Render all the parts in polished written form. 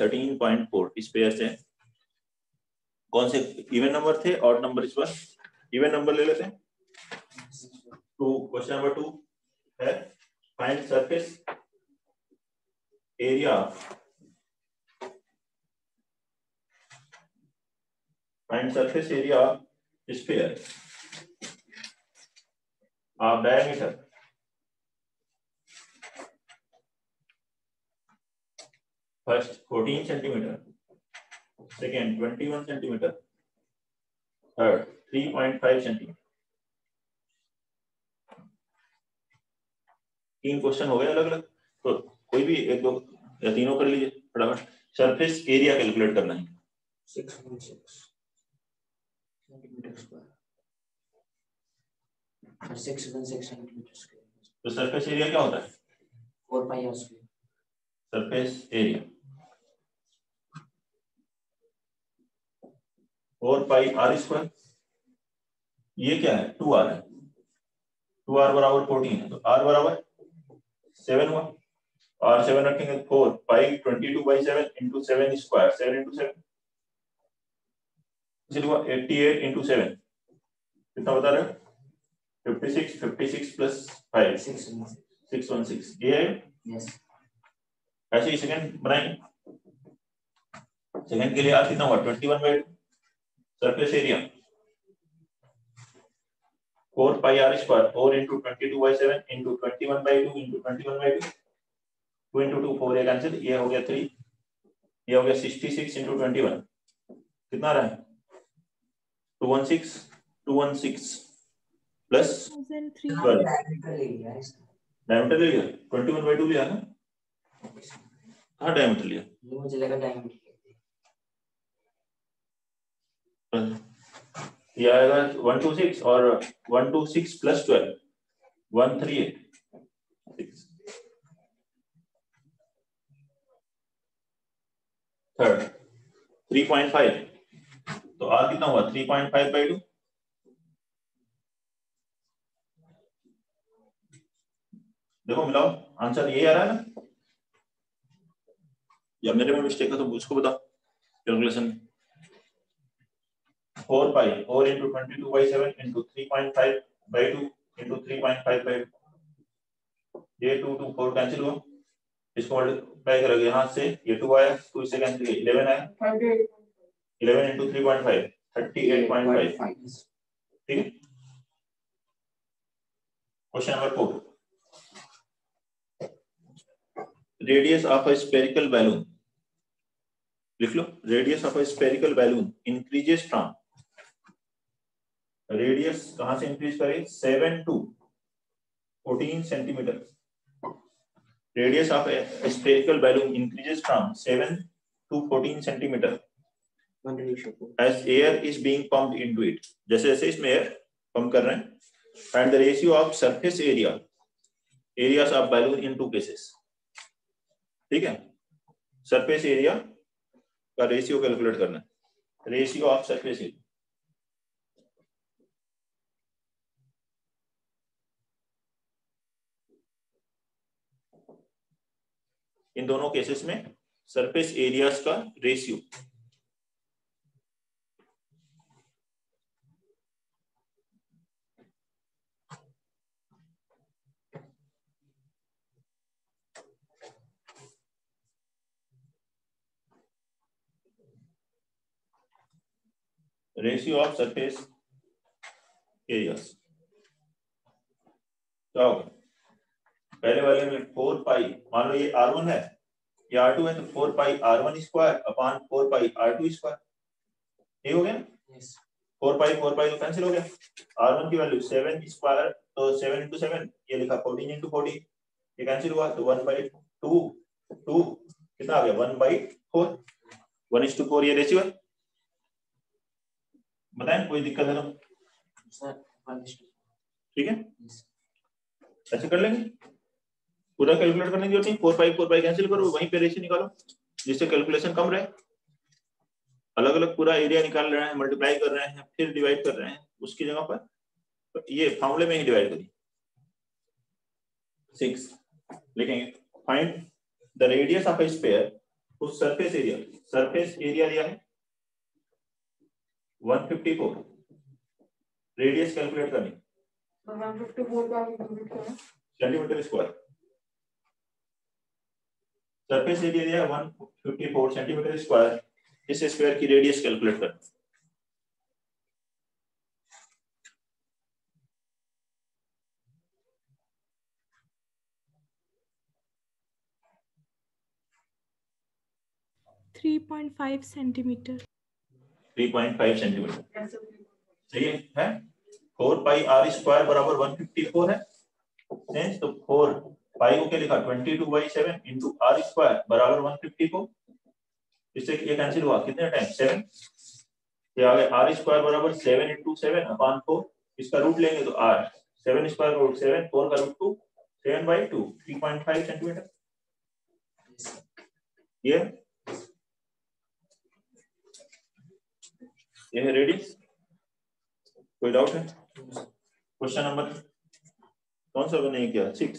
13.4 इस पेयर से। कौन से इवन नंबर थे, ऑड नंबर? इस बार इवन नंबर ले लेते हैं। क्वेश्चन नंबर 2 है find surface area sphere of diameter first 14 centimeter, second 21 centimeter, third 3.5 centimeter। 3 question हो गए अलग अलग, तो कोई भी एक दो या तीनों कर लीजिए फटाफट। सरफेस एरिया कैलकुलेट करना है। 6.6 सेंटीमीटर स्क्वायर, 6.6 सेंटीमीटर स्क्वायर। तो सरफेस एरिया क्या होता है? 4 pi r square. Surface area 4 pi r square. ये क्या है? 2r है। 2r बराबर 14 है, तो r बराबर 7 हुआ। और 7 रखेंगे 4 पाई 22/7 इंटू 7 स्क्वायर, 7 इंटू 7 हुआ 88 इंटू 7 कितना बता रहे हो? 56, 56 प्लस 5 616। ये है यस। ऐसे ही सेकंड बनाएंगे। सेकंड के लिए आज कितना हुआ? 21/2 surface area 4 pi r square 4 into 22/7 into 21/2 into 21/2 2 into 2 4 cancel, ये हो गया 3, ये हो गया 66 इंटू 21 कितना रहा है? 216 प्लस डायमीटर ले लिया 21/2 लिया ना। हाँ डायमीटर लिया, मुझे लगा डायमीटर ये आएगा 126 और 126 प्लस 12 138 थर्ड 3.5, तो आर कितना हुआ? 3.5/2। देखो मिलाओ, आंसर यही आ रहा है ना, या मेरे में मिस्टेक है तो उसको बताओ कैलकुलेशन। 4 पाई 4 इंटू 22/7 इंटू 3.5/2 इंटू 3.5/2, ये 2 2 4 कैंसिल हुआ, इसको मल्टीप्लाई करोगे यहाँ से, ये 2 आया, 2 से कैंसिल किया 11 आया, 11 इंटू 3.5 38.5। ठीक है। Question number 4, radius of a spherical balloon. लिख लो, radius of a spherical balloon increases from, radius कहां से इंक्रीज करें? 7 to 14 centimetre. Radius of a spherical balloon increases from 7 to 14 centimeter as air is being pumped into it। जैसे जैसे इसमें air pump कर रहे हैं। Find the ratio of surface areas of balloon in two cases। ठीक है, surface area का ratio calculate करना है। रेशियो ऑफ सरफेस एरिया, इन दोनों केसेस में सरफेस एरियाज का ratio. Ratio of surface areas क्या होगा? पहले वाले में 4 पाई, मान लो ये r1 है, ये r2 है, तो 4 पाई r1 स्क्वायर अपॉन 4 पाई r2 स्क्वायर, ये हो गया ना। 4 पाई तो कैंसिल हो गया। r1 की वैल्यू 7 स्क्वायर, तो 7 इंटू 7 ये लिखा 14 इंटू 40, ये कैंसिल हुआ, तो 1/2 2 कितना आ गया? 1/4, 1:4 ये रेशियो है। बताएं कोई दिक्कत है तो? ठीक है, ऐसे कर लेंगे, पूरा कैलकुलेट करने की जरूरत नहीं। 4 पाई कैंसिल करो, वहीं पे रेशियो निकालो जिससे कैलकुलेशन कम रहे। अलग अलग पूरा एरिया निकाल रहे हैं, मल्टीप्लाई कर रहे हैं, फिर डिवाइड कर रहे हैं, उसकी जगह पर तो ये फॉर्मूले में ही डिवाइड करिए। 6 लिखेंगे, find the radius of a sphere उस सरफेस एरिया दिया है 154, रेडियस कैलकुलेट करनी 154 का सेंटीमीटर स्क्वायर, सरफेस एरिया दिया है 154 सेंटीमीटर स्क्वायर, इस स्क्वायर की रेडियस कैलकुलेट करनी। Three 3.5 centimetre. 3.5 सेंटीमीटर सही है। 4 पाई आर स्क्वायर बराबर 154 है। तो 4 पाई को क्या लिखा 22/7 इंटू आर स्क्वायर बराबर 154। इससे ये कैंसिल हुआ कितने टाइम 7, ये आ गया आर स्क्वायर बराबर 7 इंटू 7/4। इसका रूट लेंगे तो आर 7 स्क्वायर का रूट 7, 4 का रूट 2, 7/2 3.5 सेंटीमीटर। ये है रेडियस। कोई डाउट है? क्वेश्चन नंबर कौन सा बने क्या 6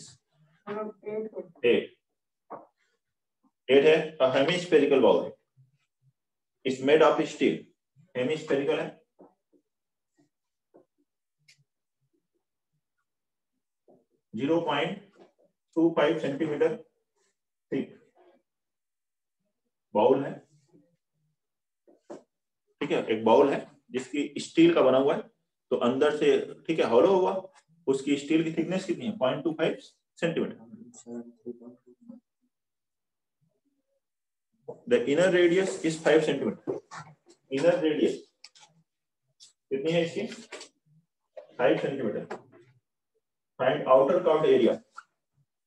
8 है। A hemispherical bowl is made of steel, hemispherical है, जीरो 0.25 सेंटीमीटर थिक बाउल है। ठीक है, एक बाउल है जिसकी स्टील का बना हुआ है, तो अंदर से ठीक है हॉलो हुआ, उसकी स्टील की थिकनेस कितनी है 0.25 centimetre. The inner radius is 5 centimetre. Inner radius कितनी है इसकी 5 centimetre. Find outer curved area,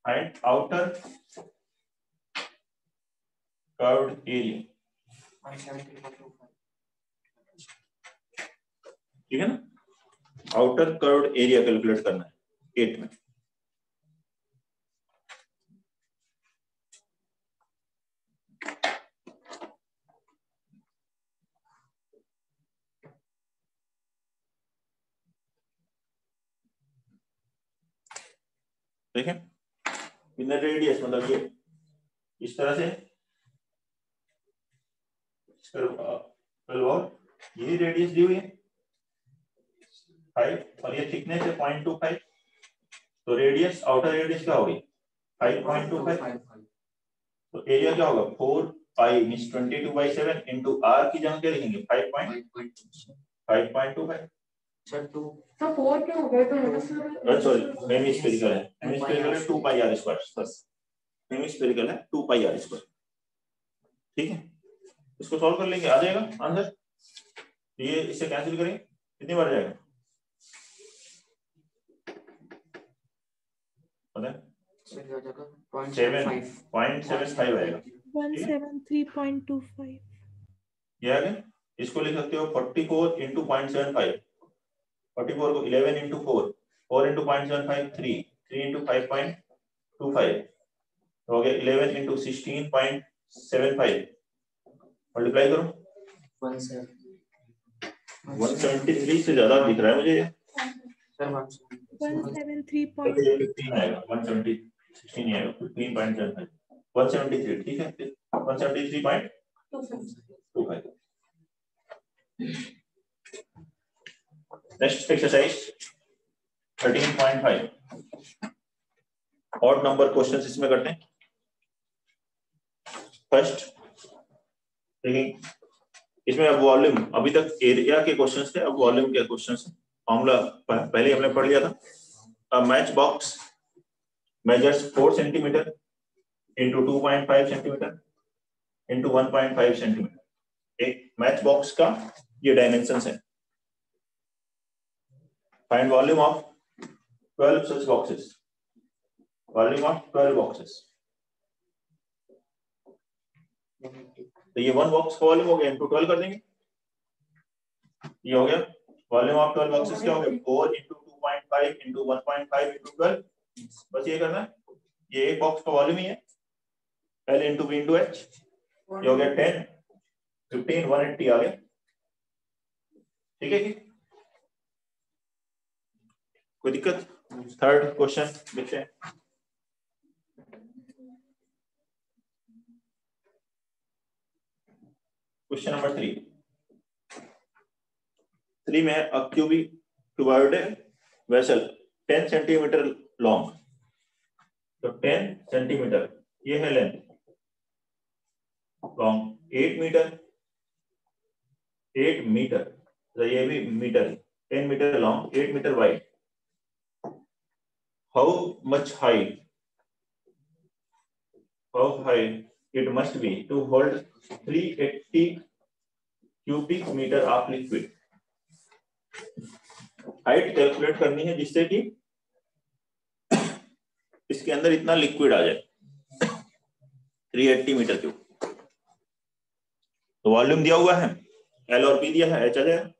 find outer curved area. ठीक है ना, आउटर कर्व्ड एरिया कैलकुलेट करना है 8 में। देखें इनर रेडियस मतलब ये इस तरह से ये रेडियस दी हुई है 5 और ये थिकनेस है 0.25, तो रेडियस आउटर रेडियस क्या होगी 5.25। तो एरिया क्या होगा 4 पाई मींस 22/7 इंटू आर की जगह क्या लिखेंगे 5.25। तो 4 क्या हो गया तो सॉरी हेमिस्फेरिकल है, हेमिस्फेरिकल है 2 पाई आर स्क्वायर, बस हेमिस्फेरिकल है 2 पाई आर स्क्वायर। ठीक है, इसको सॉल्व कर लेंगे, आ जाएगा आंसर। ये इसे कैंसिल करें कितनी बार जाएगा पता है 7.75 आएगा। 173.25। ये आ गया। इसको लिख सकते हो 44 इंटू 0.75, 44 को 11 इंटू 4, 4 इंटू 0.75 3, 3 इंटू 5.25 हो गया 11 इंटू 16.75। मल्टीप्लाई करो 173 से ज्यादा दिख रहा है मुझे ये। 173.25 आएगा 170 16 नहीं आएगा 15.75 173 ठीक है 173.25। Next exercise 13.5 odd number questions इसमें करते हैं। फर्स्ट देखिए इसमें अब वॉल्यूम, अभी तक एरिया के क्वेश्चंस थे, अब वॉल्यूम के क्वेश्चंस हैं। फॉर्मूला पहले हमने पढ़ लिया था। A matchbox measures 4 centimeter into 2.5 centimeter into 1.5 centimeter। एक मैच बॉक्स का ये डायमेंशंस है। Find volume of 12 such boxes, volume of 12 boxes. तो ये 1 बॉक्स का वॉल्यूम हो गया, इनटू 12 कर देंगे, ये हो गया वॉल्यूम ऑफ 12 बॉक्सेस। क्या हो गया 4 इंटू 2.5 इंटू 1.5 इंटू 12, बस ये करना है। ये एक बॉक्स का वॉल्यूम ही है, L into b into h, ये हो गया 10 15 180 आ गया। ठीक है, कोई दिक्कत? थर्ड क्वेश्चन देखते हैं। क्वेश्चन नंबर 3 में अ क्यूबॉइडल वेसल 10 सेंटीमीटर लॉन्ग, तो 10 सेंटीमीटर ये है लेंथ, लॉन्ग 8 मीटर, तो ये भी metre, 10 metre long, 8 metre wide. How high it must be to hold 380 cubic meter of liquid. Height calculate करनी है जिससे कि इसके अंदर इतना लिक्विड आ जाए, 380 मीटर क्यूब. तो वॉल्यूम दिया हुआ है, एल और पी दिया है, एच आ जाएगा.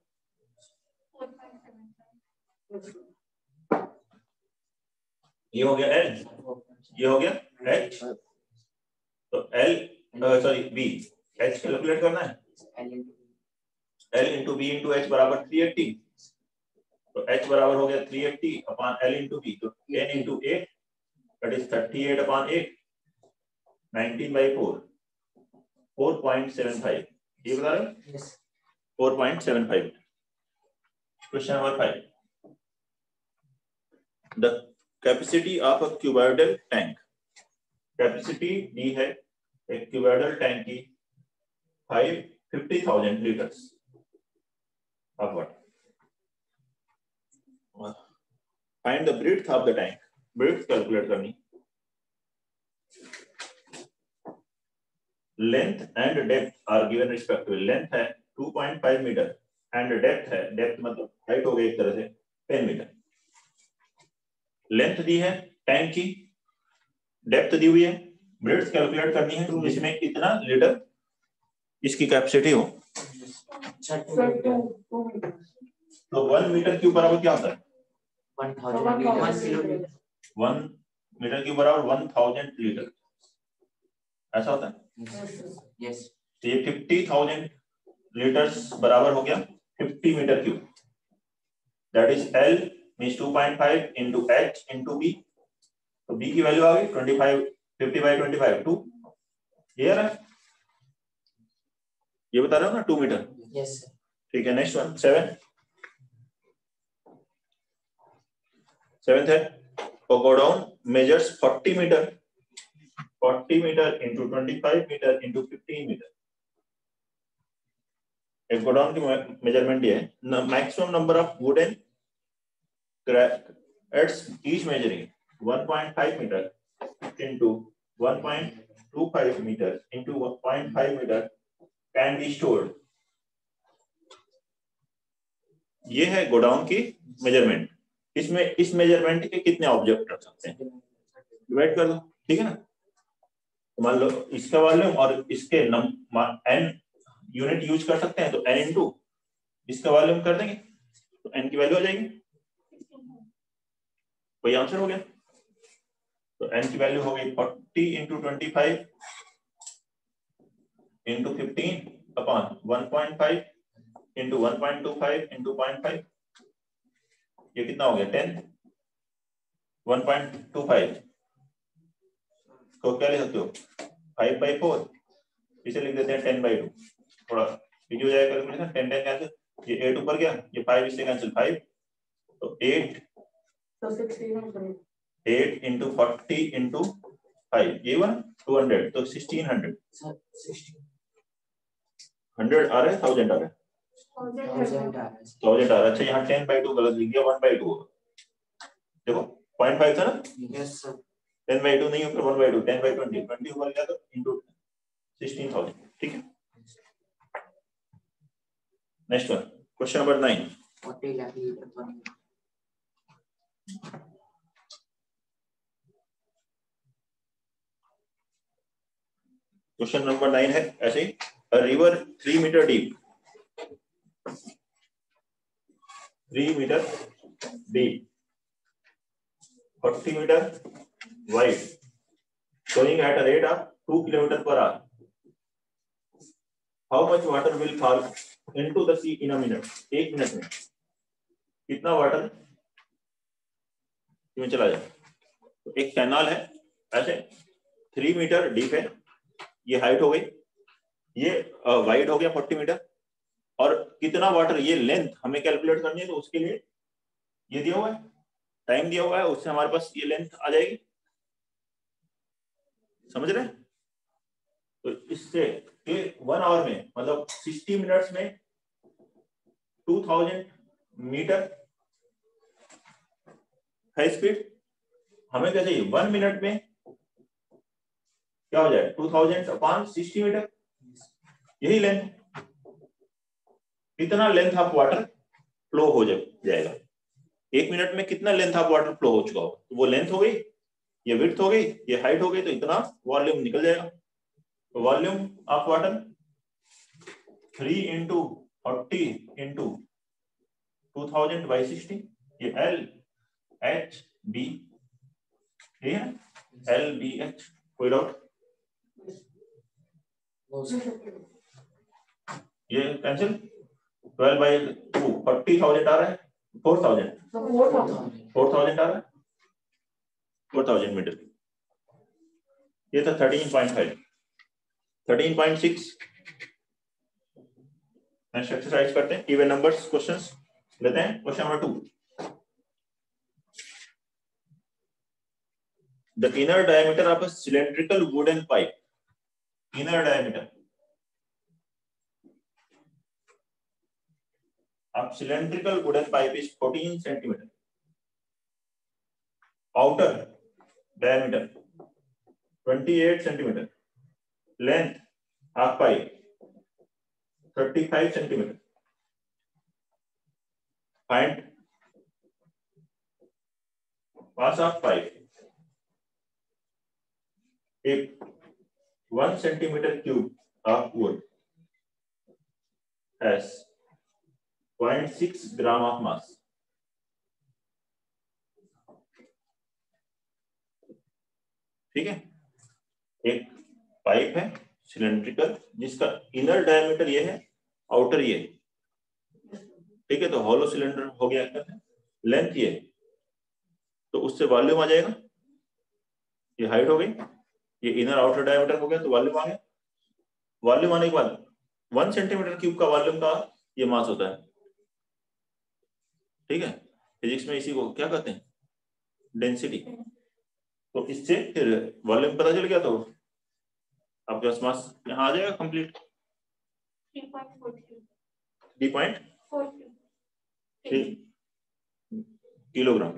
ये हो गया एल, ये हो गया एच, तो l sorry b, h calculate करना है, l into b into h बराबर 380, तो एच बराबर हो गया 380 अपॉन एल इंटू बी, तो 10 इंटू 8 दैट इज 38 अपॉन 8, 19/4, 4.75. ये बता रहे हो 4.75. Question number 5. The capacity of a cuboidal tank, capacity दी है एक क्यूबॉइडल टैंक की 50,000 litres of water. Find the breadth of the tank, breadth calculate करनी. Length and depth are given respectively. Length है 2.5 मीटर एंड डेप्थ है, depth मतलब height हो गई एक तरह से 10 मीटर. लेंथ दी है टैंक की, डेप्थ दी हुई है, ब्रेड्थ कैलकुलेट करनी है जिसमें कितना लीटर इसकी कैपेसिटी हो. तो 1 मीटर क्यूब बराबर क्या होता है? 1 मीटर क्यूब बराबर 1000 लीटर, ऐसा होता है. यस. तो ये 50,000 लीटर्स बराबर हो गया 50 metre cube. That is l means 2.5 into h into b. तो b की वैल्यू आ गई 25, 50/25 2. क्लियर है? ये बता रहे हो ना 2 मीटर. यस. ठीक है. नेक्स्ट वन 7th है तो godown measures 40 metre, 40 metre into 25 metre into 15 metre. एक गोडाउन की मेजरमेंट ये है. Maximum number of wooden crates each measuring 1.5 meter into 1.25 meter into 1.5 meter can be stored. ये है गोडाउन की मेजरमेंट. इसमें इस मेजरमेंट के कितने ऑब्जेक्ट रख सकते हैं डिवाइड कर दो. ठीक है ना. तो मान लो इसका वॉल्यूम और इसके n यूनिट यूज कर सकते हैं, तो n इंटू इसका वॉल्यूम कर देंगे तो n की वैल्यू आ जाएगी. कोई आंसर हो गया. तो n की वैल्यू हो गई 40 into 25 into 15 upon 1.5 into 1.25 into 0.5. ये कितना हो गया 10. 1.25 तो क्या लिख सकते हो 5/4, इसे लिख देते हैं 10/2. थोड़ा इजी हो जाएगा कैलकुलेशन. 10 10 कैंसिल, ये 8 ऊपर गया, ये 5 इससे कैंसिल 5, तो 8 into 40 into 5 ये वन 200, तो 1600. 100 आ रहा है 1000 आ रहा है 1000 आ रहा है. अच्छा यहाँ 10/2 गलत लिख दिया, 1/2 होगा. देखो 0.5 था ना. Yes sir. 10/2 नहीं ऊपर 1/2, 10/20, 20 ऊपर गया तो इंटू 16,000. ठीक है. Next one question number 9. 40 lakh litre पर मिनट. क्वेश्चन नंबर 9 है ऐसे ही. A river 3 meter deep, 3 meter deep, 40 meter wide, flowing at a rate of 2 kilometer per hour. How much water will fall into the sea in a minute? 1 minute में कितना water इसमें चला जाए. तो एक canal है ऐसे 3 मीटर डीप है, ये हाइट हो गई, ये वाइड हो गया 40 मीटर, और कितना वाटर, ये लेंथ हमें कैलकुलेट करनी है, तो उसके लिए ये दिया हुआ है, टाइम दिया हुआ है, उससे हमारे पास ये लेंथ आ जाएगी। समझ रहे हैं? तो इससे 1 आवर में मतलब 60 मिनट्स में 2000 मीटर है स्पीड। हमें क्या चाहिए, 1 मिनट में क्या हो जाए, 2000 अपॉन 60 मीटर, यही लेंथ। कितना लेंथ ऑफ वाटर फ्लो हो जाएगा, 1 मिनट में कितना लेंथ ऑफ वाटर फ्लो हो चुका होगा, तो वो लेंथ हो गई, ये विड्थ हो गई, ये हाइट हो गई, तो इतना वॉल्यूम निकल जाएगा। Volume of water 3 into 40 into 2000 by 60, ये एल एच बी, ठीक है, एल बी एच। कोई डाउट? ये कैंसिल, 12 बाई 2 40,000 आ रहा है, 4000 4000 आ रहा है, 4000 मीटर। ये था 13.5। 13.6 नेक्स्ट एक्सरसाइज करते हैं, इवन नंबर्स क्वेश्चंस लेते हैं। Question number 2, the inner diameter of a cylindrical wooden pipe, inner diameter of cylindrical wooden pipe is 14 centimeter, outer diameter 28 centimeter, length of pipe 35 centimeter. Find mass of pipe if 1 centimeter cube of wood has 0.6 gram of mass. ठीक है, एक pipe है cylindrical जिसका inner diameter ये है, outer ये, ठीक है, तो हॉलो सिलेंडर हो गया, लेंथ ये, तो उससे वॉल्यूम आ जाएगा, ये हाइट हो गई, ये इनर आउटर डायमीटर हो गया, तो वॉल्यूम आ गया। वॉल्यूम आने के बाद 1 सेंटीमीटर क्यूब का वॉल्यूम का ये मास होता है, ठीक है, फिजिक्स में इसी को क्या कहते हैं, डेंसिटी। तो इससे फिर वॉल्यूम पता चल गया, तो आपके पास मास यहाँ आ जाएगा कंप्लीट, 3.43 किलोग्राम,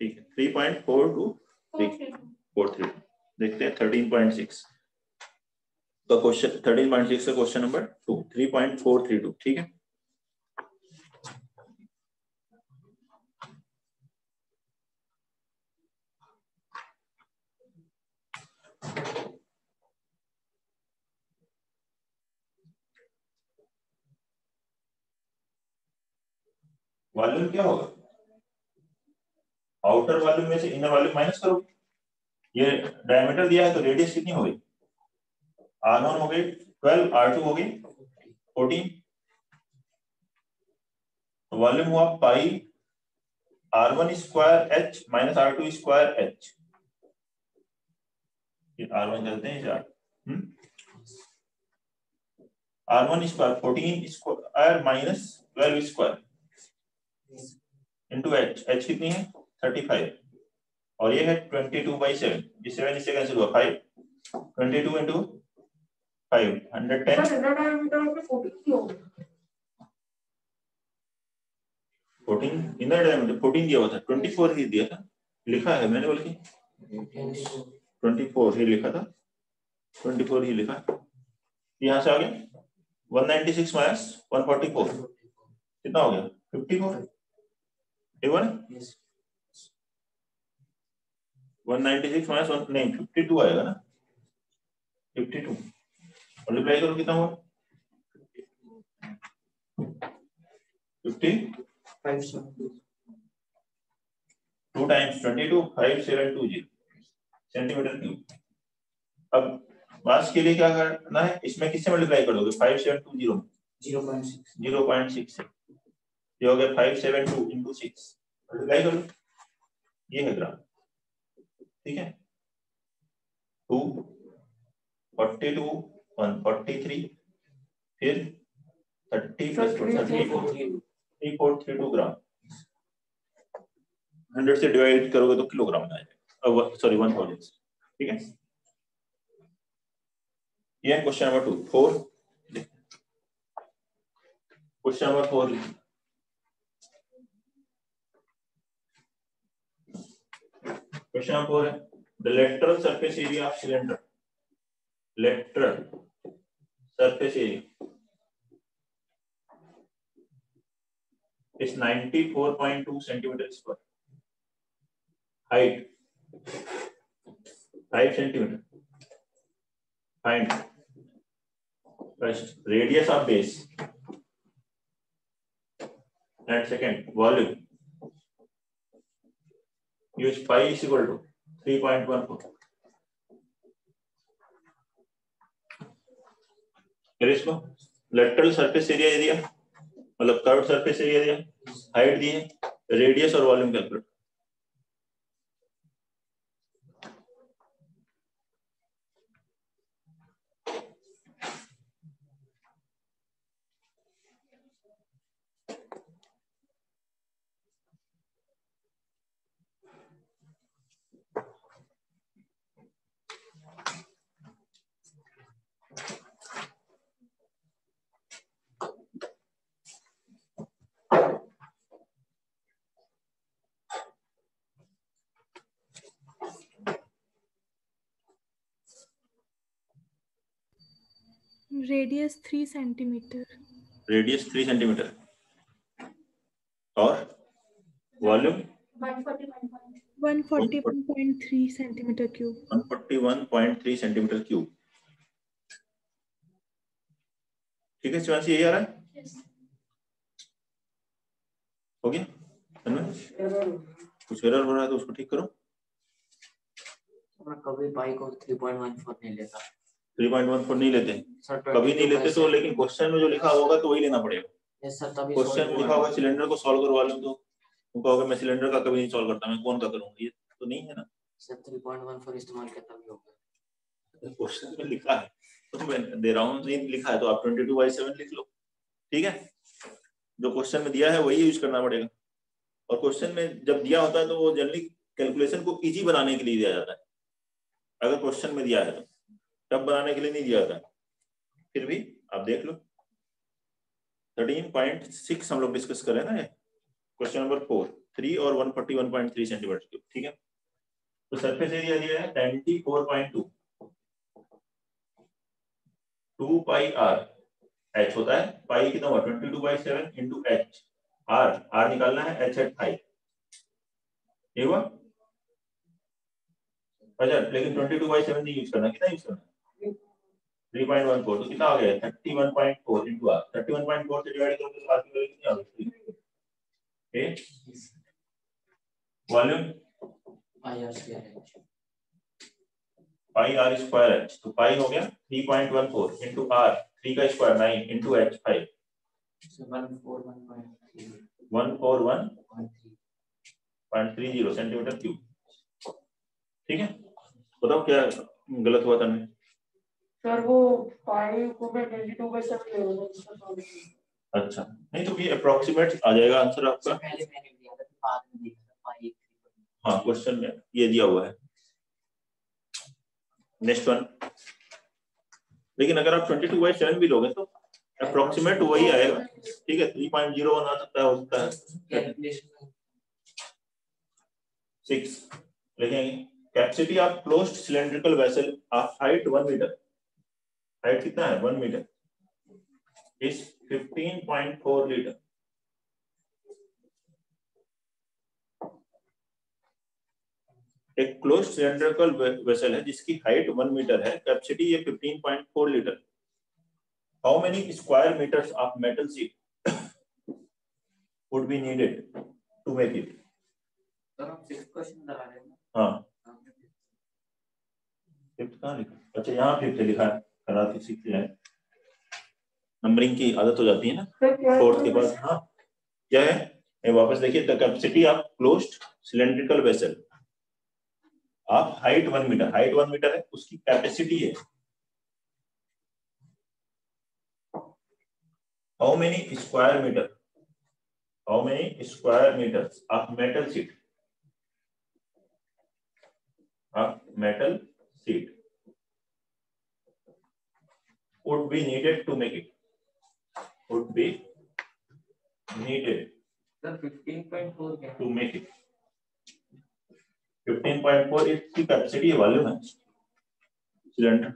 ठीक है, 3.4243। देखते हैं 13.6 का क्वेश्चन, 13.6 का क्वेश्चन नंबर 2, 3.432, ठीक है। वॉल्यूम क्या होगा, आउटर वॉल्यूम में से इनर वॉल्यूम माइनस करो, ये डायमीटर दिया है तो रेडियस कितनी हो गई, R1 हो गई 12, R2 हो गई 14, वॉल्यूम हुआ पाई R1 square H minus R2 square H, R1 चलते हैं चार, R1 square 14 square minus 12 square into H कितनी है 35, और ये है 22/7, ये 7 इससे कैंसिल हुआ 5, 22 इंटू 5 110, 14 इनर डायमीटर 14 दिया हुआ था, 24 ही दिया था, लिखा है मैंने, बल्कि 24 ही लिखा था, 24 ही लिखा, यहाँ से आ गया 196 माइनस 144 कितना हो गया 54, इवन 196 माइनस 1 नहीं 52 आएगा ना, 52 मल्टीप्लाई करो कितना हुआ 50 2 टाइम्स 22 5720 सेंटीमीटर क्यूब। अब मास के लिए क्या करना है, इसमें किससे मल्टीप्लाई कर दोगे 5720 0.6 से, ये हो गया 572 इंटू 6, मल्टीप्लाई करो, ये है ग्राम, ठीक है, 2 42 143, फिर 30 प्लस 3432 ग्राम। 100 से डिवाइड करोगे तो किलोग्राम में आ जाएगा, सॉरी 1000 से। ठीक है, ये question number 2। 4 question number 4 question number 4 है the lateral surface area of cylinder, lateral surface area is 94.2 centimeter square, height 5 centimeter, find first radius of base and second volume, use pi is equal to 3.14। इसको lateral surface area दिया, मतलब curve surface area दिया, height दी है, radius और volume calculate. Radius 3 centimeter. Radius 3 centimetre और volume 141.3 centimeter cube. 141.3 centimetre cube. ठीक है शिवांशी, यही आ रहा है? हो गया? कुछ एरर हो रहा है तो उसको ठीक करो। कभी पाई को 3.14 नहीं लेता। 3.14 नहीं लेते, कभी नहीं लेते तो, लेकिन क्वेश्चन में जो लिखा होगा तो वही लेना पड़ेगा। क्वेश्चन में लिखा होगा सिलेंडर को सॉल्व करवा लूं तो तुम कहोगे मैं सिलेंडर का कभी नहीं सॉल्व करता, मैं कौन का करूंगा, ये तो नहीं है ना। सर 3.14 इस्तेमाल करता भी होगा, क्वेश्चन में लिखा है तो मैं दे रहा हूँ, नहीं लिखा है तो आप 22/7 लिख लो। ठीक है, जो क्वेश्चन में दिया है वही यूज करना पड़ेगा। और क्वेश्चन में जब दिया होता है तो वो जनरली कैलकुलेशन को इजी बनाने के लिए दिया जाता है। अगर क्वेश्चन में दिया है तो टफ बनाने के लिए नहीं दिया जाता है। फिर भी आप देख लो 13.6 हम लोग डिस्कस करें ना, ये क्वेश्चन नंबर 4, 3 और 141.3 सेंटीमीटर क्यूब। ठीक है, तो सरफेस एरिया दिया है 94.2, 2 पाई आर, एच होता है पाई कितना हुआ 22/7 इंटू एच, आर निकालना है, एच एट 5 ये हुआ। अच्छा लेकिन 22/7 नहीं यूज करना, कितना यूज करना 3.14, तो कितना हो गया 31.4 इंटू आर। 31.4 से डिवाइड करोगे तो आर की वैल्यू कितनी आ गई? Volume pi r square h, तो पाई हो गया 3.14 इंटू आर, 3 का square 9 into h 5, 141.30 centimetre cube. ठीक है, बताओ क्या गलत हुआ था? सर वो पाई को मैं 22/7 ले रहा हूँ। अच्छा नहीं तो ये अप्रोक्सीमेट आ जाएगा आंसर आपका। पहले मैंने लिया था बाद में देखा था पाई। हाँ क्वेश्चन में ये दिया हुआ है। नेक्स्ट वन, लेकिन अगर आप 22/7 भी लोगे तो अप्रोक्सीमेट वही आएगा। ठीक है, 3.01 आ सकता है, हो सकता है 6 लिखेंगे। Capacity of closed cylindrical vessel of height 1 metre, height कितना है 1 मीटर, इज 15.4 लीटर। एक क्लोज्ड सिलेंड्रिकल वेसल है जिसकी हाइट 1 मीटर है, कैपेसिटी ये 15.4 litre. How many square metres of metal sheet would be needed to make it? हाँ fifth कहाँ लिखा? अच्छा यहाँ फिफ्थ लिखा है, कराते सीखते हैं, नंबरिंग की आदत हो जाती है ना फोर्थ के बाद। हाँ क्या है, ये वापस देखिए, the capacity of closed cylindrical vessel of height 1 metre, height 1 metre है, उसकी कैपेसिटी है how many square meters of metal sheet would be needed to make it? Would be needed sir 15.4 क्या to make it. 15.4 इसकी capacity volume है cylinder.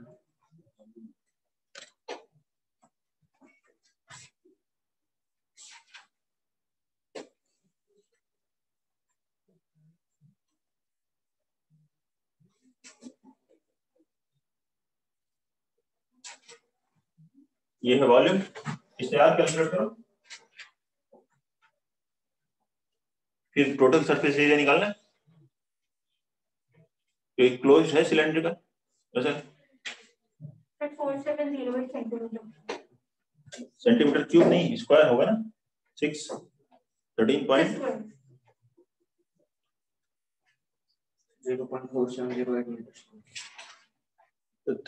ये है volume. इसे आप कैलकुलेट करो. फिर टोटल सरफेस एरिया निकालना है. एक क्लोज है सिलेंडर का वैसे 4708 सेंटीमीटर क्यूब नहीं स्क्वायर होगा ना.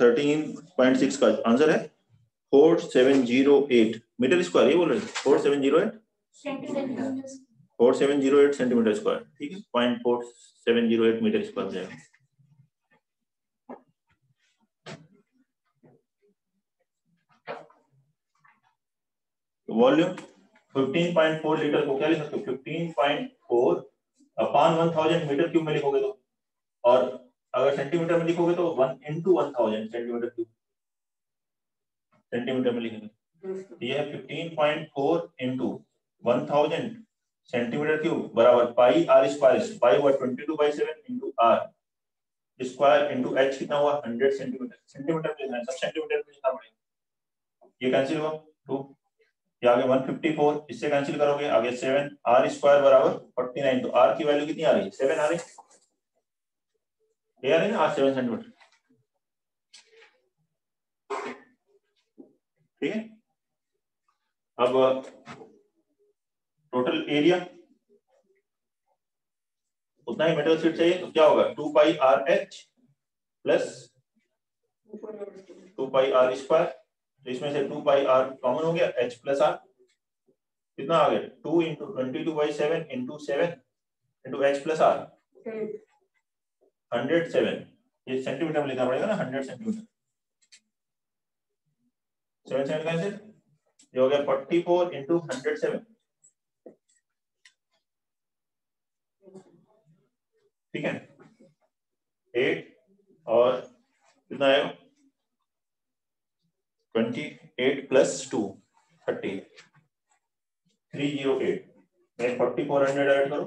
13.6 का आंसर है 4708 मीटर स्क्वायर. ये बोल रहे हैं 4708 सेंटीमीटर स्क्वायर. ठीक है 0.4708 मीटर स्क्वायर जाएगा. वॉल्यूम 15.4 लीटर को क्या लिख सकते हो 15.4 अपॉन 1000 मीटर क्यूब में लिखोगे तो, और अगर सेंटीमीटर में लिखोगे तो 1 into 1000 सेंटीमीटर क्यूब सेंटीमीटर में लिखेंगे. ये है 15.4 into 1000 सेंटीमीटर क्यूब बराबर पाई आर स्क्वायर. पाई हुआ 22/7 into r square into h कितना हुआ 100 सेंटीमीटर. सेंटीमीटर में लिखना है, सब सेंटीमीटर में लिखना पड़ेगा. ये कैंसिल हुआ 2. ये आगे 154 इससे कैंसिल करोगे आगे 7 आर स्क्वायर बराबर 49. तो आर की वैल्यू कितनी आ रही है 7 आ रही है. ये आ रही है ना आर 7 सेंटीमीटर. ठीक है. अब टोटल एरिया उतना ही मेटल शीट चाहिए तो क्या होगा 2 pi r h plus 2 pi r square. तो इसमें से 2 पाई आर कॉमन हो गया एच प्लस आर कितना आ गया 2 into 22/7 into 7 into h plus r 107. ये सेंटीमीटर में लिखना पड़ेगा ना 100 सेंटीमीटर. 7 Saint cancel. ये हो गया 44 into 107. ठीक है 8 और कितना आएगा 28 plus 2 30 308 मैं 4400 ऐड करो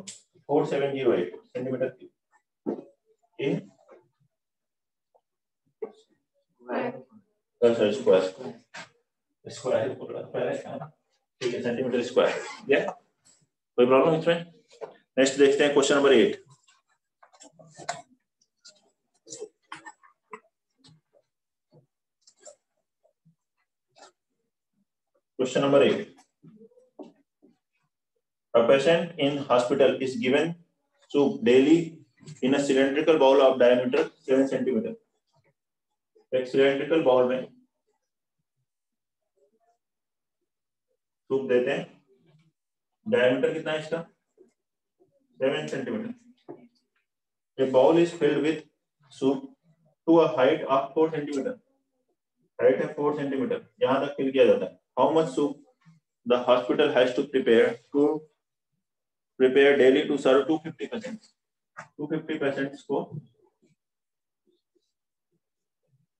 4708 सेंटीमीटर क्यूब. स्क्वायर स्क्वायर ठीक है सेंटीमीटर स्क्वायर. या कोई प्रॉब्लम इसमें. नेक्स्ट देखते हैं question number 8. Question number 8. A patient in hospital is given soup daily in a cylindrical bowl of diameter 7 centimeter. एक cylindrical bowl में सूप देते हैं. डायमीटर कितना है इसका 7 centimeter. The bowl is filled with soup to a height of 4 centimeter. Height है 4 centimeter. यहाँ तक फिल किया जाता है. How much soup the hospital has to prepare daily to serve 250 patients? 250 patients को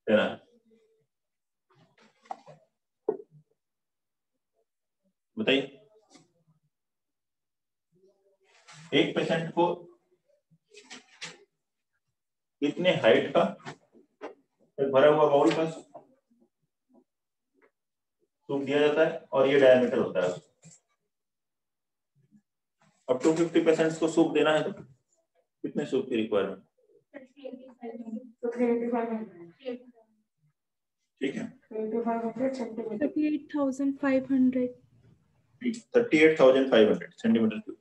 देना है. बताइए एक पेशेंट को कितने हाइट का एक भरा हुआ बाउल का सूप दिया जाता है और ये डायमीटर होता है. अब 250 को सूप देना है तो कितने सूप की रिक्वायरमेंट. ठीक है 38,500 38,500 सेंटीमीटर क्यूब.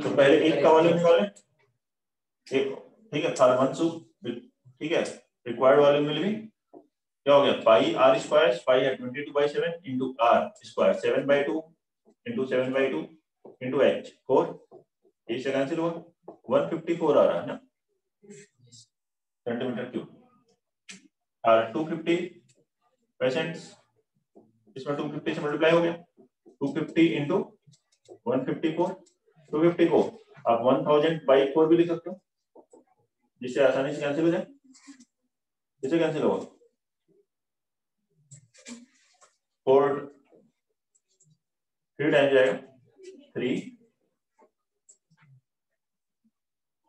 तो पहले एक का वॉल्यूम निकालें. एक ठीक है फॉर वन सूप. ठीक है रिक्वायर्ड वॉल्यूम विल बी क्या हो गया पाई आर स्क्वायर, पाई है 22/7 into r square 7/2 into 7/2 into h 4, इससे कैंसिल हुआ 154 आ रहा है ना सेंटीमीटर क्यूब और 250 पेशेंट्स, इसमें 250 से मल्टीप्लाई हो गया 250 इंटू 154, 250 को आप 1000/4 भी लिख सकते हो जिससे आसानी से कैंसिल हो जाए, जिससे कैंसिल होगा 4 3 टाइम जाएगा 3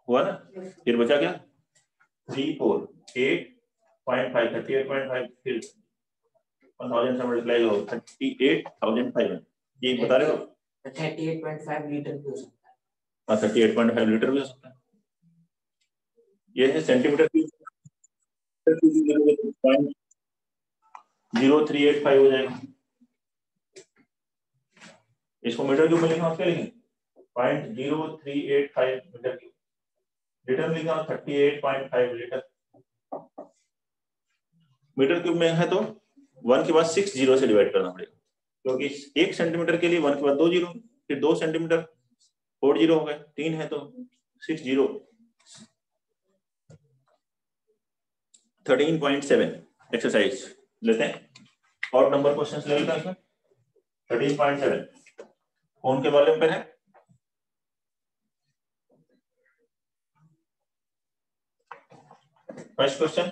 हुआ ना, फिर बचा क्या 3 4 8.5 38.5 फिर 1000 से मल्टीप्लाई हो 38,500, ये बता रहे हो 38.5 लीटर भी हो सकता है। हाँ 38.5 लीटर भी हो सकता है। ये है सेंटीमीटर क्यूब 0.0385 हो जाएगा। इसको मीटर क्यूब में लिखा क्या लिखेंगे 0.0385 मीटर क्यूब, लीटर में लिखा 38.5 लीटर। मीटर क्यूब में है तो 1 के बाद 6 जीरो से डिवाइड करना पड़ेगा क्योंकि 1 सेंटीमीटर के लिए 1 के बाद 2 जीरो, फिर 2 सेंटीमीटर 4 जीरो हो गए, 3 है तो 6 जीरो। 13.7 एक्सरसाइज लेते हैं और नंबर क्वेश्चंस ले लेते हैं। 13.7 कौन के वॉल्यूम पर है, फर्स्ट क्वेश्चन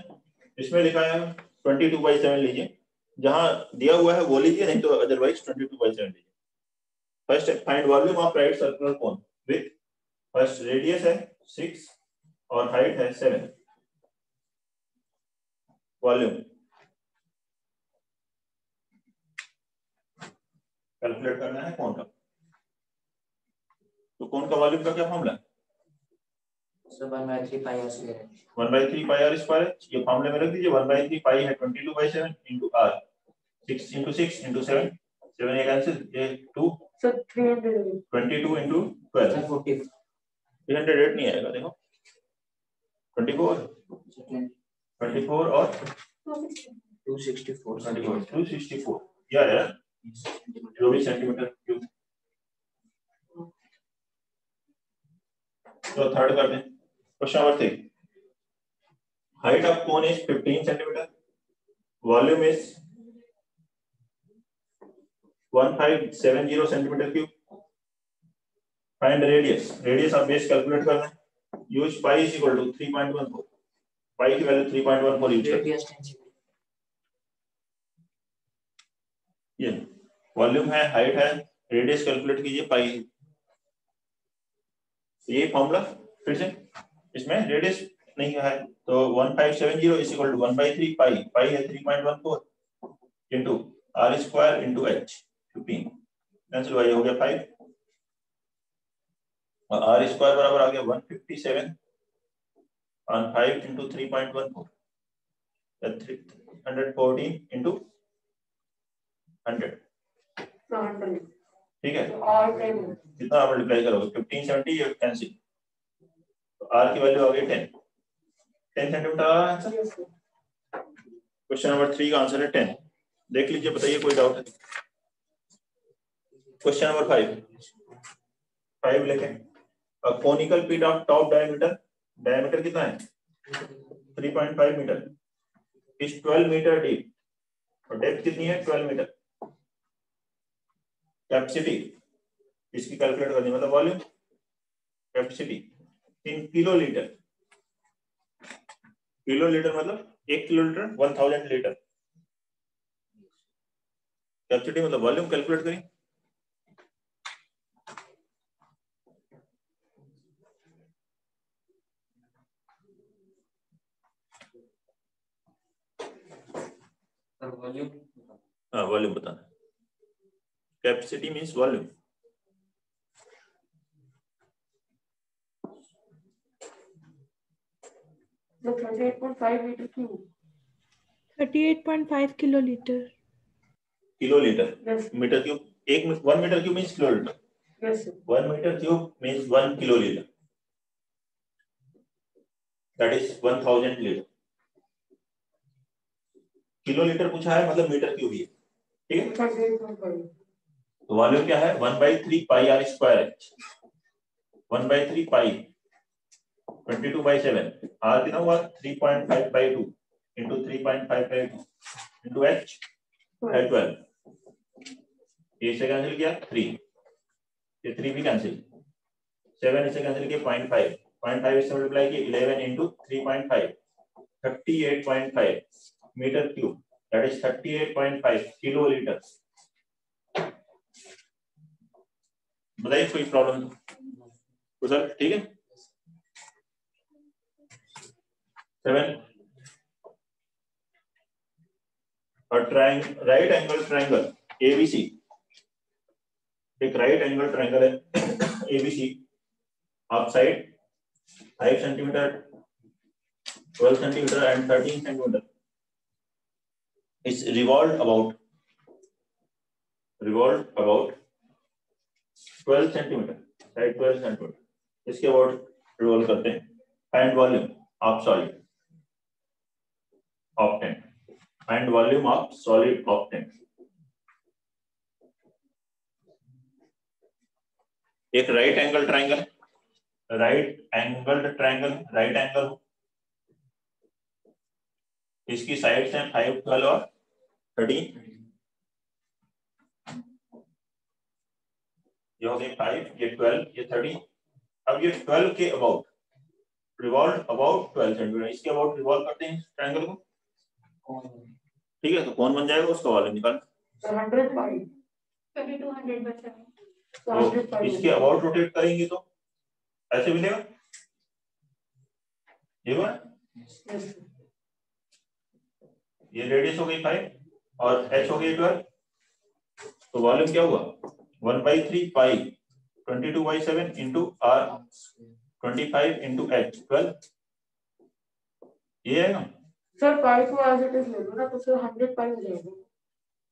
इसमें लिखा है 22/7 लीजिए, जहां दिया हुआ है वो लीजिए, नहीं तो अदरवाइज 22/7 लीजिए। First find volume of right circular cone with first radius है 6 और हाइट है 7, वॉल्यूम कैलकुलेट करना है कौन का, तो कौन का वॉल्यूम का क्या फॉर्मूला है 1/3 पाई आर स्क्वायर है। 1/3 पाई आर स्क्वायर, ये फॉर्मूले में रख दीजिए 1/3 पाई है 22/7 इंटू आर 6 इंटू 6 इंटू 7 7 ये कैंसिल, ये 2 सर 300 22 इंटू 12 40 308 नहीं आएगा, देखो 24 और 264 क्या है जो भी सेंटीमीटर क्यूब। तो थर्ड करते हैं question number 3, height of cone is 15 centimetre, volume is 1570 centimetre cube, find radius, radius of base calculate करना है, use pi is equal to 3.14, pi की वैल्यू 3.14 यूज करते हैं। ये वॉल्यूम है, हाइट है, रेडियस कैलकुलेट कीजिए पाई, ये फॉर्मूला फिर से, इसमें रेडियस नहीं है तो 1570 is equal to 1/3 pi, pi है 3.14 into r square into h 15, cancel हुआ, ये हो गया 5 और आर स्क्वायर बराबर आ गया 157 और 5 इंटू 3.14 314 इंटू 100, ठीक है, कितना मल्टीप्लाई करोगे 1570 ये कैंसिल, तो आर की वैल्यू आ गई 10 सेंटीमीटर आ रहा है आंसर। क्वेश्चन नंबर 3 का आंसर है 10, देख लीजिए, बताइए कोई डाउट है। क्वेश्चन नंबर 5 लिखें, a conical pit of top diameter, diameter कितना है 3.5 मीटर, इज 12 मीटर डीप और डेप्थ कितनी है 12 मीटर, कैपेसिटी इसकी कैलकुलेट करनी, मतलब volume capacity in kilolitre, kilolitre मतलब 1 किलोलीटर 1000 लीटर, कैपेसिटी मतलब वॉल्यूम कैलकुलेट करें, वॉल्यूम बताना, कैपेसिटी मींस वॉल्यूम, तो 38.5 metre cube 38.5 kilolitre. Kilolitre, Yes. Metre cube, 1 metre cube means kilolitre, Yes, sir. 1 meter cube means 1 kiloliter, that is 1000 liter, kilolitre पूछा है मतलब metre cube ही है, ठीक है। 38.5 तो वॉल्यूम क्या है 1/3 pi r square h, 1/3 pi 22/7 r कितना हुआ 3.5/2 इंटू 3.5/2 इंटू एच है 12, ये से कैंसिल किया 3, ये 3 भी कैंसिल, 7 इसे कैंसिल किया 0.5 इससे मल्टीप्लाई किया 11 into 3.5 38.5 metre cube, that is 38.5 kilolitre. बताइए कोई प्रॉब्लम तो सर, ठीक है। 7 राइट एंगल ट्रायंगल एबीसी, एक राइट एंगल ट्रायंगल है ABC, of side 5 centimetre, 12 centimetre and 13 centimetre is revolved about 12 centimetre, right 12 centimetre, इसके अबाउट रिवॉल्व करते हैं। Find volume of solid of tent, find volume of solid of tent. एक right angle triangle, right angle triangle, right angle, इसकी sides हैं 5, 12 और 13, ये हो गए 5, ये 12, ये 13। अब ये 12 के अबाउट रिवॉल्व अबाउट 12 सेंटीमीटर, इसके अबाउट रिवॉल्व करते हैं ट्रायंगल को, ठीक है। तो कौन बन जाएगा उसका वॉल्यूम निकाल, 100 तो इसके अबाउट रोटेट करेंगे तो ऐसे मिलेगा, ये हुआ, ये रेडियस हो गई 5 और h हो गई 12, तो वॉल्यूम क्या हुआ 1/3 pi 22/7 into r 25 into h 12, ये है ना सर पाई को एज इट इज ले लो ना, तो फिर 100 पाई हो जाएगा।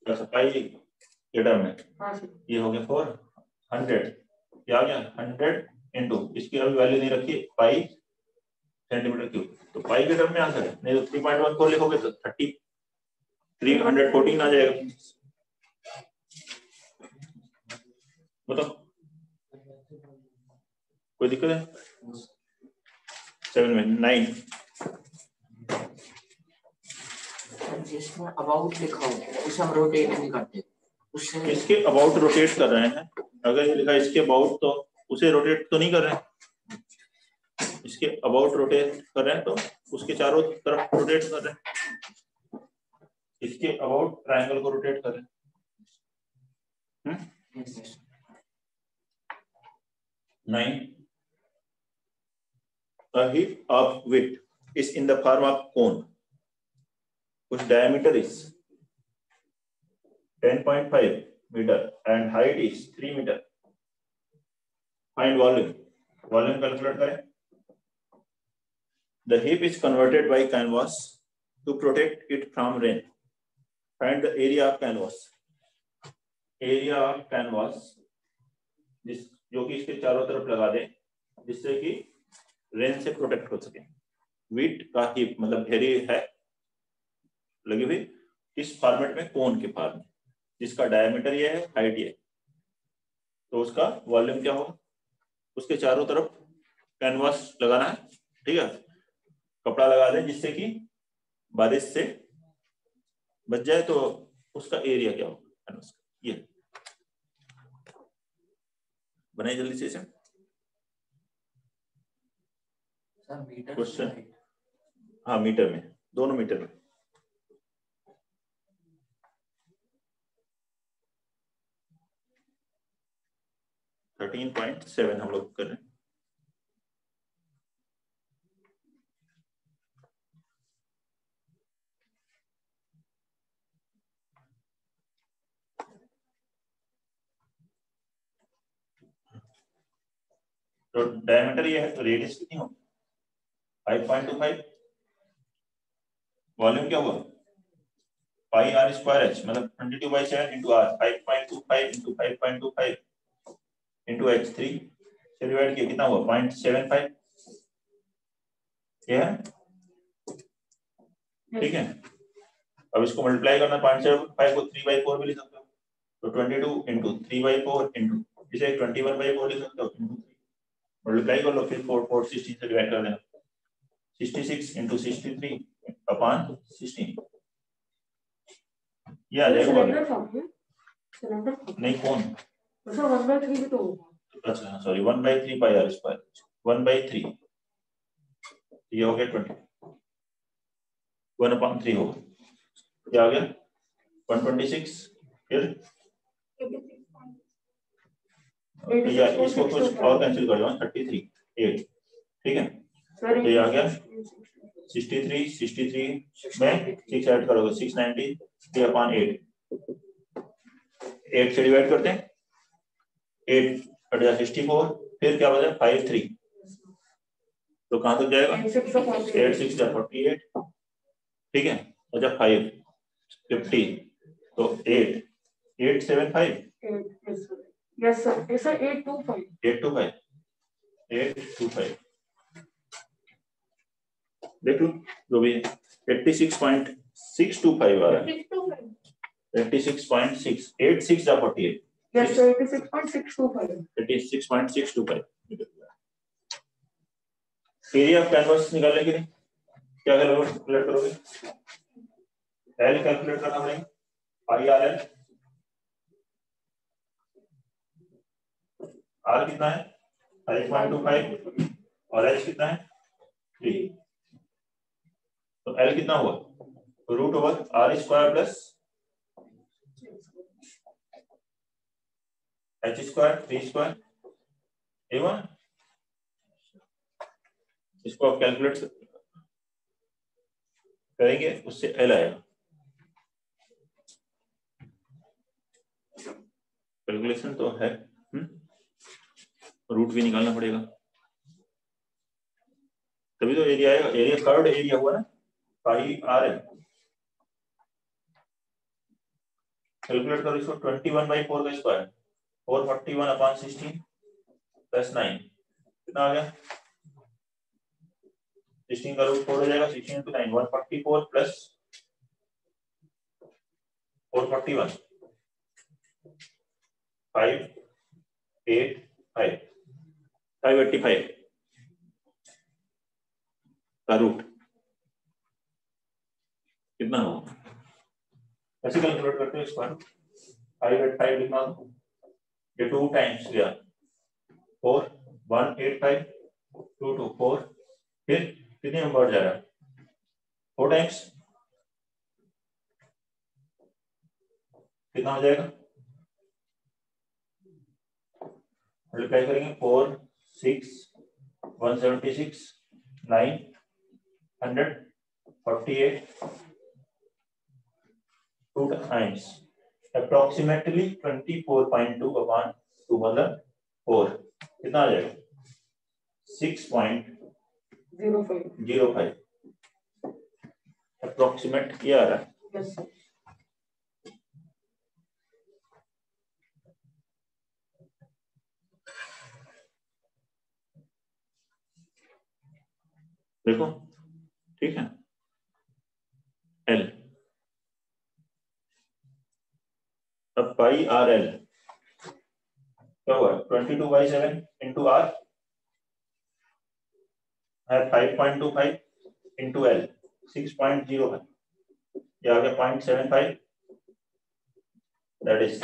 अच्छा पाई ये टर्म है, हाँ सर, ये हो गया 400, ये आ गया 100 इंटू, इसकी अभी वैल्यू नहीं रखी पाई सेंटीमीटर क्यूब, तो पाई के टर्म में आंसर है, नहीं तो 3.14 लिखोगे तो 314 आ जाएगा। बताओ कोई दिक्कत है? 7 में 9 जिसमें अबाउट लिखा हो उसे हम रोटेट नहीं करते, उससे इसके अबाउट रोटेट कर रहे हैं, अगर ये लिखा इसके अबाउट तो उसे रोटेट तो नहीं कर रहे हैं, इसके अबाउट रोटेट कर रहे हैं तो उसके चारों तरफ रोटेट कर रहे हैं, इसके अबाउट ट्रायंगल को रोटेट कर रहे हैं। 9 a heap of wheat is in the form of cone whose diameter is 10.5 meter and height is 3 meter. Find volume. Volume calculate करें. The heap is converted by canvas to protect it from rain. Find the area of canvas. Area of canvas जो कि इसके चारों तरफ लगा दें जिससे कि रेन से प्रोटेक्ट हो सके। वीट का हीप मतलब ढेरी है लगी हुई, इस फॉर्मेट में कोन के फॉर्म में, जिसका डायमीटर ये है, हाइट ये, तो उसका वॉल्यूम क्या होगा, उसके चारों तरफ कैनवास लगाना है, ठीक है, कपड़ा लगा दें जिससे कि बारिश से बच जाए, तो उसका एरिया क्या होगा कैनवास का, ये बनाइए जल्दी से इसे। क्वेश्चन, हाँ मीटर में, दोनों मीटर में। तो 13.7 हम लोग कर रहे हैं। तो डायमीटर ये है, तो रेडियस कितनी होगी 5.25, वॉल्यूम क्या हुआ पाई आर स्क्वायर एच मतलब 22/7 into r, 5.25 into 5.25 into h 3 से डिवाइड किया, कितना हुआ 0.75, ये है, ठीक है। अब इसको मल्टीप्लाई करना 0.75 को 3/4 भी लिख सकते हो, तो 22 इंटू 3/4 इंटू इसे 21/4 लिख सकते हो इंटू 3 मल्टीप्लाई कर लो, फिर 4 16 से डिवाइड कर देना, 66 इंटू 63 अपॉन 16 ये आ जाएगा। सिलेंडर था नहीं कौन सर 1/3 भी तो होगा। अच्छा सॉरी 1/3 पाई आर स्क्वायर 1/3 ये हो गया 20 1/3 होगा क्या आ गया 126 फिर या इसको कुछ और कैंसिल कर दो 33 8 ठीक है तो ये आ गया 63 में 6 ऐड करोगे 690 3/8 8 से डिवाइड करते हैं 8 कट जाए 64 फिर क्या बचा 53 तो कहां तक जाएगा 8 6 48 ठीक है और जब 5 50 तो 8 875 यस सर 825 देख लो जो भी 86.625 आ रहा है 86.6 8 6 जा 48 yes sir 86.625 area of canvas निकालने के लिए क्या कैलकुलेट करोगे एल कैलकुलेट करना पड़ेगा पाई आर एल आर कितना है 5.25 और एच कितना है 3 तो एल कितना हुआ root over r square plus h square 3 square एवन इसको आप कैलकुलेट करेंगे उससे एल आएगा कैलकुलेशन तो है रूट भी निकालना पड़ेगा तभी तो एरिया आएगा एरिया कर्व्ड एरिया हुआ ना पाई आर एल कैलकुलेट करो इसको 21/4 का स्क्वायर 441/16 प्लस 9 कितना आ गया 16 का रूट 4 हो जाएगा 16 into 9 144 प्लस 441 585 का रूट कितना हो ऐसे कैलकुलेट करते हैं स्क्वायर 585 लिखना ये 2 टाइम्स गया 4 185 2 2 4 फिर कितने में बढ़ जाएगा 4 टाइम्स कितना हो जाएगा मल्टीप्लाई करेंगे 4 6 176 9 148 2 times approximately 24.2/2 मतलब 4 कितना आ जाएगा 6.05 अप्रोक्सीमेट ये आ रहा है यस देखो ठीक है एल अब पाई आर एल क्या हुआ 22/7 इंटू आर है 5.25 इंटू एल 6.05 ये आ गया 0.75 दैट इज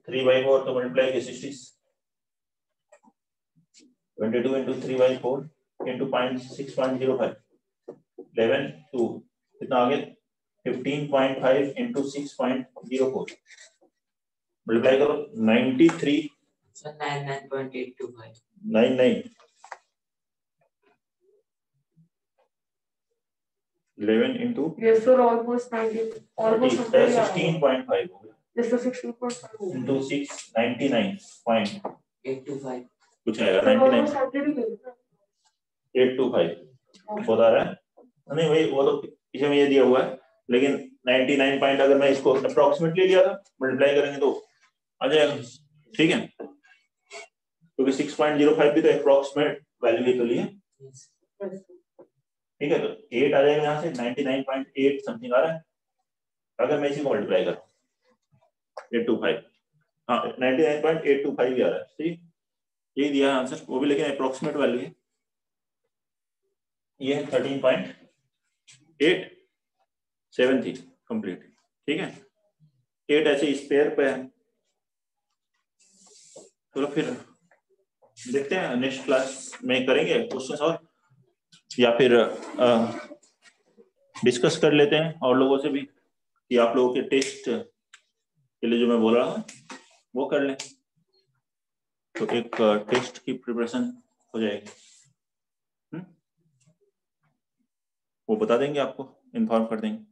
3/4 तो मल्टीप्लाई के 60 22 इंटू 3/4 इंटू 6.05 11 2 कितना आ गया 15.5 इंटू 6.04 मल्टीप्लाई करो 93 sir 99.825 99 11 into yes sir almost 90 almost 16.5 हो गया यस सर 16.5 into 699.825 कुछ आएगा सर ऑलमोस्ट 100 ही 825 बता रहा है नहीं वही वो तो इसे में ये दिया हुआ है लेकिन 99 पॉइंट अगर मैं इसको अप्रोक्सीमेटली लिया था मल्टीप्लाई करेंगे तो आ जाएगा ठीक है क्योंकि 6.05 भी तो अप्रोक्सीमेट वैल्यू के लिए ठीक है तो 8 आ जाएगा यहाँ से 99.8 समथिंग आ रहा है अगर मैं इसी को मल्टीप्लाई करूँ 825, हाँ 99.825 ही आ रहा है, ठीक, यही दिया है आंसर वो भी, लेकिन अप्रोक्सीमेट वैल्यू है, ये है 13.87 थी कंप्लीट, ठीक है, 8 ऐसे स्पेयर पे है। चलो फिर देखते हैं नेक्स्ट क्लास में करेंगे क्वेश्चंस, और या फिर डिस्कस कर लेते हैं और लोगों से भी कि आप लोगों के टेस्ट के लिए जो मैं बोल रहा हूँ वो कर लें, तो एक टेस्ट की प्रिपरेशन हो जाएगी। वो बता देंगे आपको, इन्फॉर्म कर देंगे।